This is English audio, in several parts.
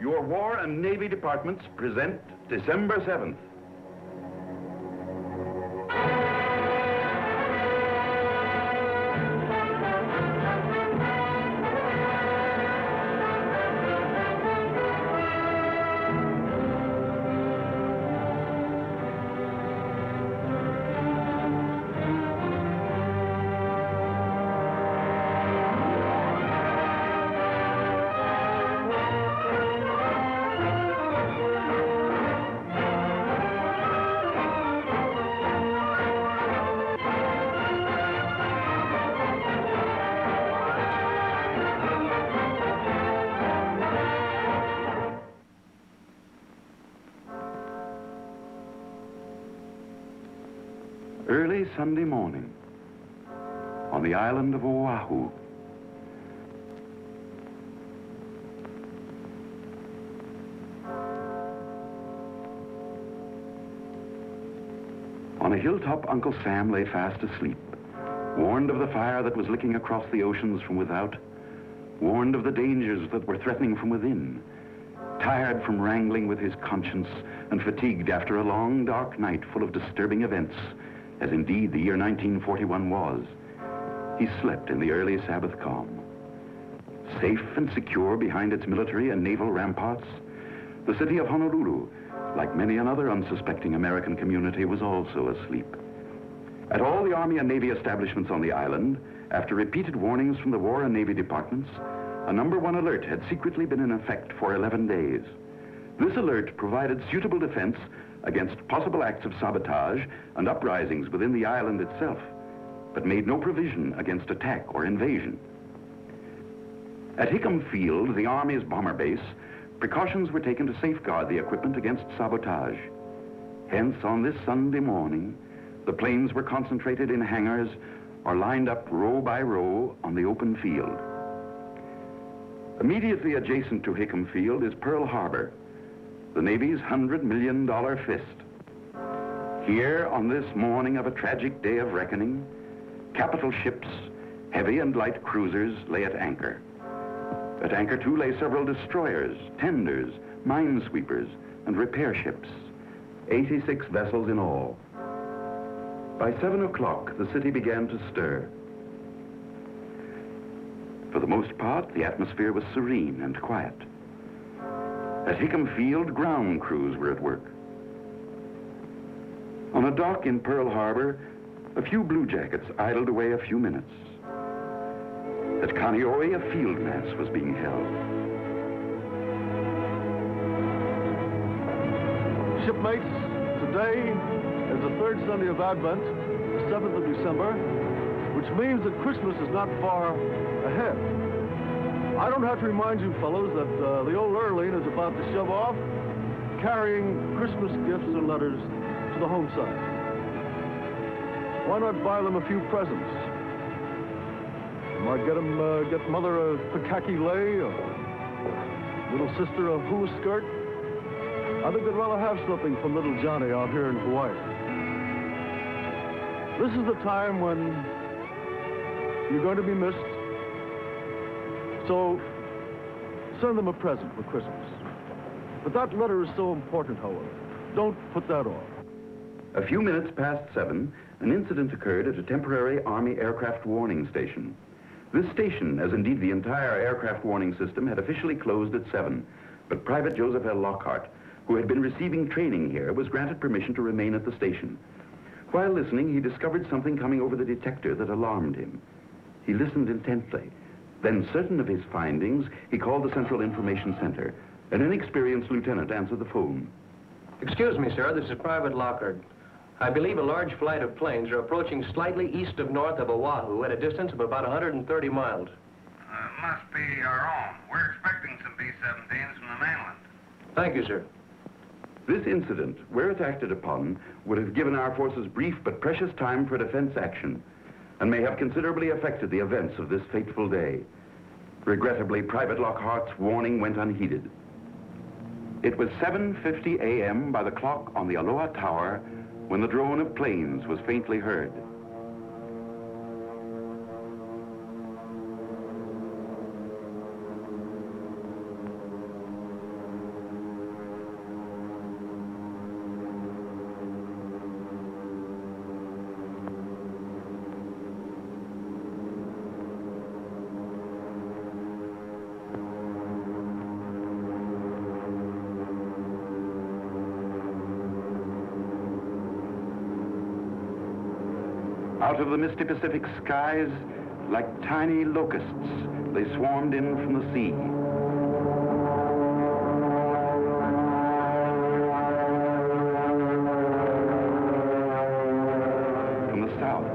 Your War and Navy departments present December 7th. Early Sunday morning on the island of Oahu. On a hilltop, Uncle Sam lay fast asleep, warned of the fire that was licking across the oceans from without, warned of the dangers that were threatening from within, tired from wrangling with his conscience and fatigued after a long, dark night full of disturbing events, as indeed the year 1941 was. He slept in the early Sabbath calm. Safe and secure behind its military and naval ramparts, the city of Honolulu, like many another unsuspecting American community, was also asleep. At all the Army and Navy establishments on the island, after repeated warnings from the War and Navy departments, a number 1 alert had secretly been in effect for 11 days. This alert provided suitable defense against possible acts of sabotage and uprisings within the island itself, but made no provision against attack or invasion. At Hickam Field, the Army's bomber base, precautions were taken to safeguard the equipment against sabotage. Hence, on this Sunday morning, the planes were concentrated in hangars or lined up row by row on the open field. Immediately adjacent to Hickam Field is Pearl Harbor, the Navy's $100 million fist. Here, on this morning of a tragic day of reckoning, capital ships, heavy and light cruisers, lay at anchor. At anchor, too, lay several destroyers, tenders, minesweepers, and repair ships, 86 vessels in all. By 7 o'clock, the city began to stir. For the most part, the atmosphere was serene and quiet. At Hickam Field, ground crews were at work. On a dock in Pearl Harbor, a few bluejackets idled away a few minutes. At Kaneohe, a field mass was being held. Shipmates, today is the 3rd Sunday of Advent, the 7th of December, which means that Christmas is not far ahead. I don't have to remind you fellows that the old Lurleen is about to shove off, carrying Christmas gifts and letters to the home side. Why not buy them a few presents? Might get Mother a Pikaki lei, or little sister a hula skirt. I think they'd rather have something from little Johnny out here in Hawaii. This is the time when you're going to be missed. So, send them a present for Christmas. But that letter is so important, however. Don't put that off. A few minutes past 7, an incident occurred at a temporary Army aircraft warning station. This station, as indeed the entire aircraft warning system, had officially closed at 7, but Private Joseph L. Lockhart, who had been receiving training here, was granted permission to remain at the station. While listening, he discovered something coming over the detector that alarmed him. He listened intently. Then, certain of his findings, he called the Central Information Center. An inexperienced lieutenant answered the phone. Excuse me, sir, this is Private Lockhart. I believe a large flight of planes are approaching slightly east of north of Oahu at a distance of about 130 miles. Must be our own. We're expecting some B-17s from the mainland. Thank you, sir. This incident, where it acted upon, would have given our forces brief but precious time for defense action, and may have considerably affected the events of this fateful day. Regrettably, Private Lockhart's warning went unheeded. It was 7:50 a.m. by the clock on the Aloha Tower when the drone of planes was faintly heard. Out of the misty Pacific skies, like tiny locusts, they swarmed in from the sea. From the south.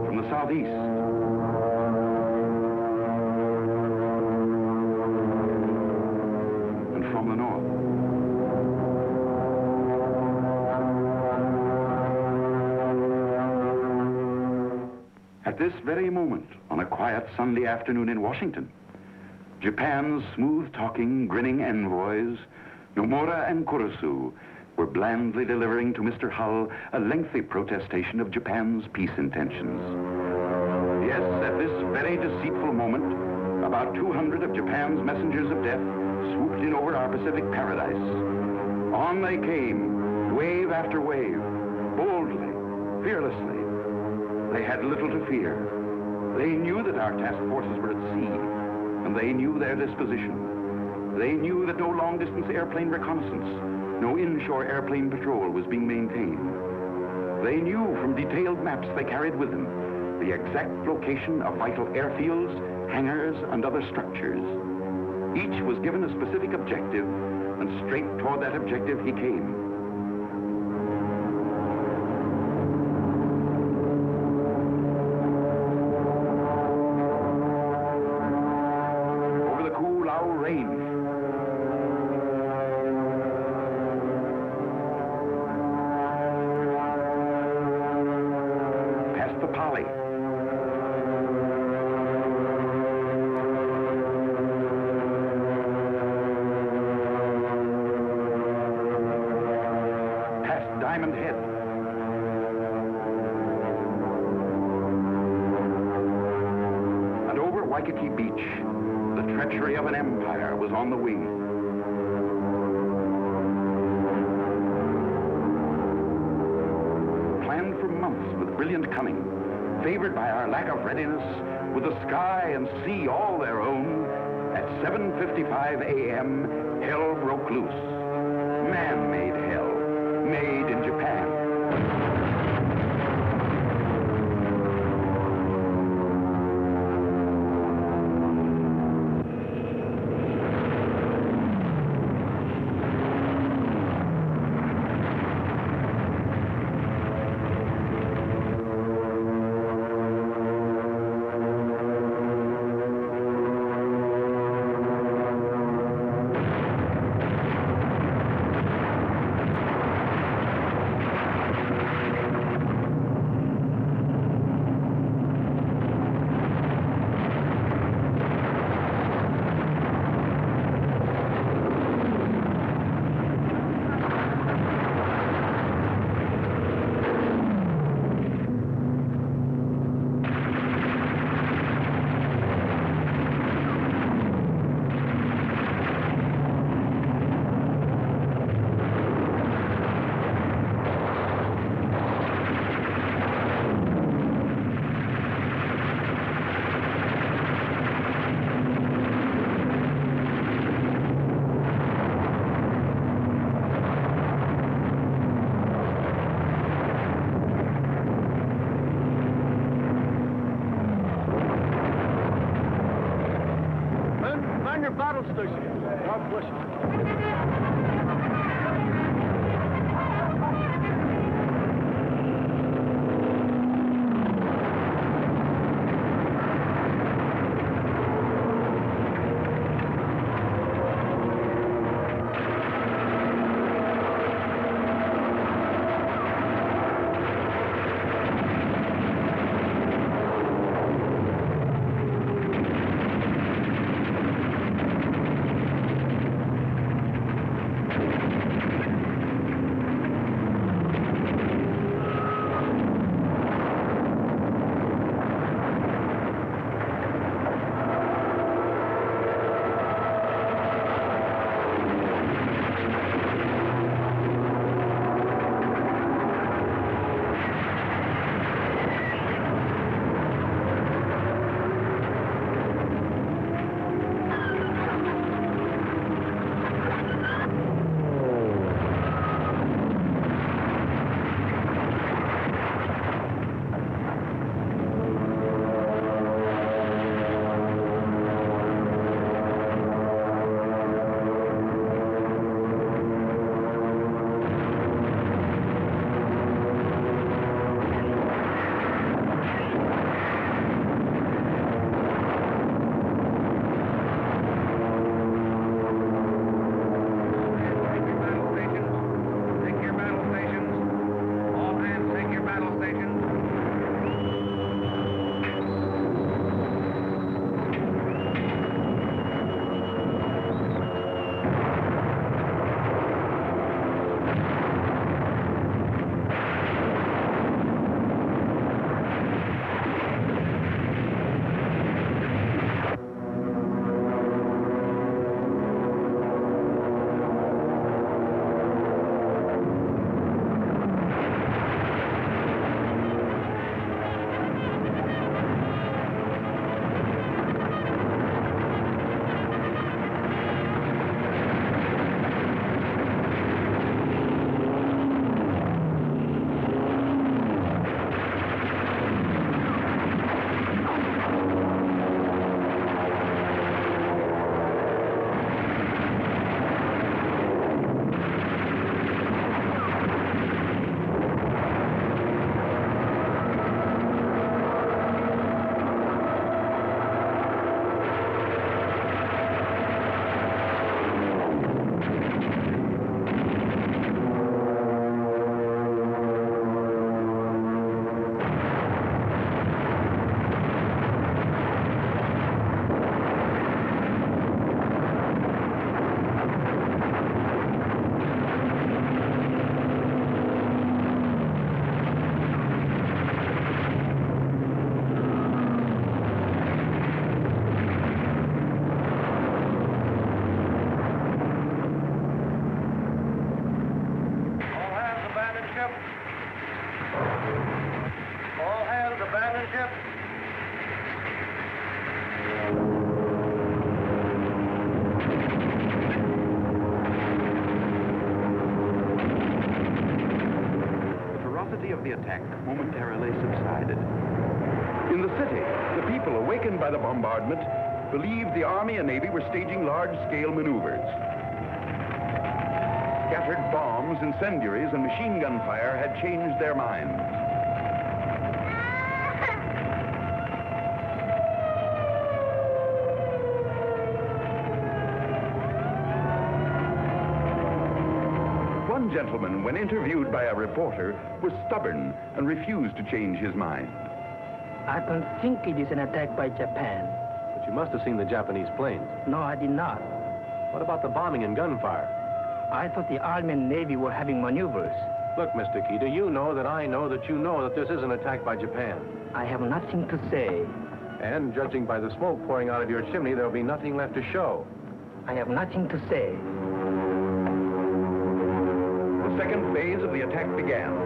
From the southeast. And from the north. At this very moment, on a quiet Sunday afternoon in Washington, Japan's smooth-talking, grinning envoys, Nomura and Kurusu, were blandly delivering to Mr. Hull a lengthy protestation of Japan's peace intentions. Yes, at this very deceitful moment, about 200 of Japan's messengers of death swooped in over our Pacific paradise. On they came, wave after wave, boldly, fearlessly. They had little to fear. They knew that our task forces were at sea, and they knew their disposition. They knew that no long-distance airplane reconnaissance, no inshore airplane patrol was being maintained. They knew from detailed maps they carried with them the exact location of vital airfields, hangars, and other structures. Each was given a specific objective, and straight toward that objective he came. Diamond Head. And over Waikiki Beach, the treachery of an empire was on the wing. Planned for months with brilliant cunning, favored by our lack of readiness, with the sky and sea all their own, at 7:55 a.m., hell broke loose. Man-made hell. Made in Japan. Battle station. God bless you. Yep. The ferocity of the attack momentarily subsided. In the city, the people, awakened by the bombardment, believed the Army and Navy were staging large-scale maneuvers. Scattered bombs, incendiaries, and machine gun fire had changed their minds. One gentleman, when interviewed by a reporter, was stubborn and refused to change his mind. I don't think it is an attack by Japan. But you must have seen the Japanese planes. No, I did not. What about the bombing and gunfire? I thought the Army and Navy were having maneuvers. Look, Mr. Keita, you know that I know that you know that this is an attack by Japan. I have nothing to say. And judging by the smoke pouring out of your chimney, there'll be nothing left to show. I have nothing to say. The second phase of the attack began.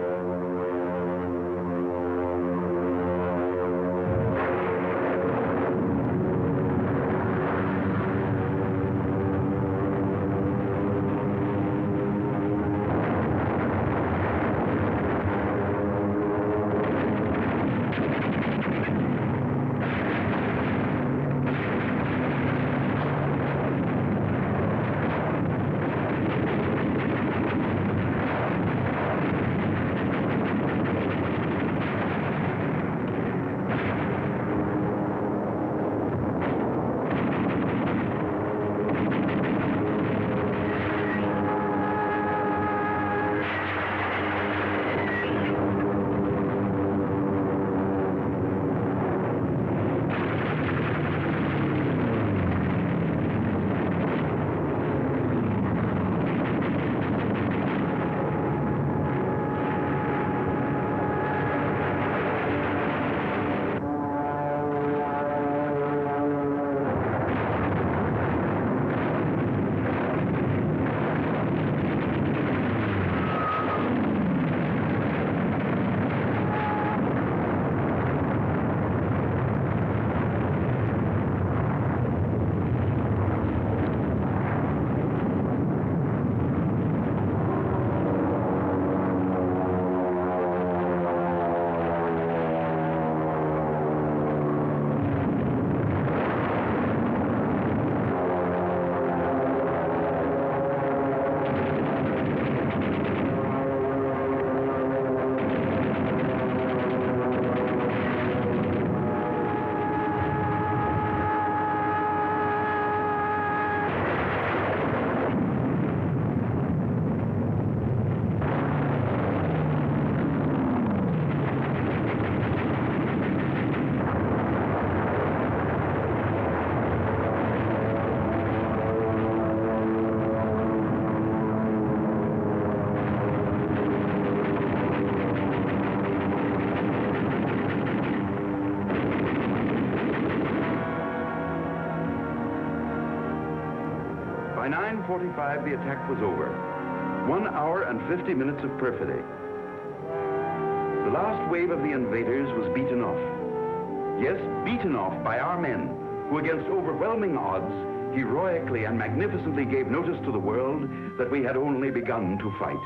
By 9:45, the attack was over. 1 hour and 50 minutes of perfidy. The last wave of the invaders was beaten off. Yes, beaten off by our men, who against overwhelming odds, heroically and magnificently gave notice to the world that we had only begun to fight.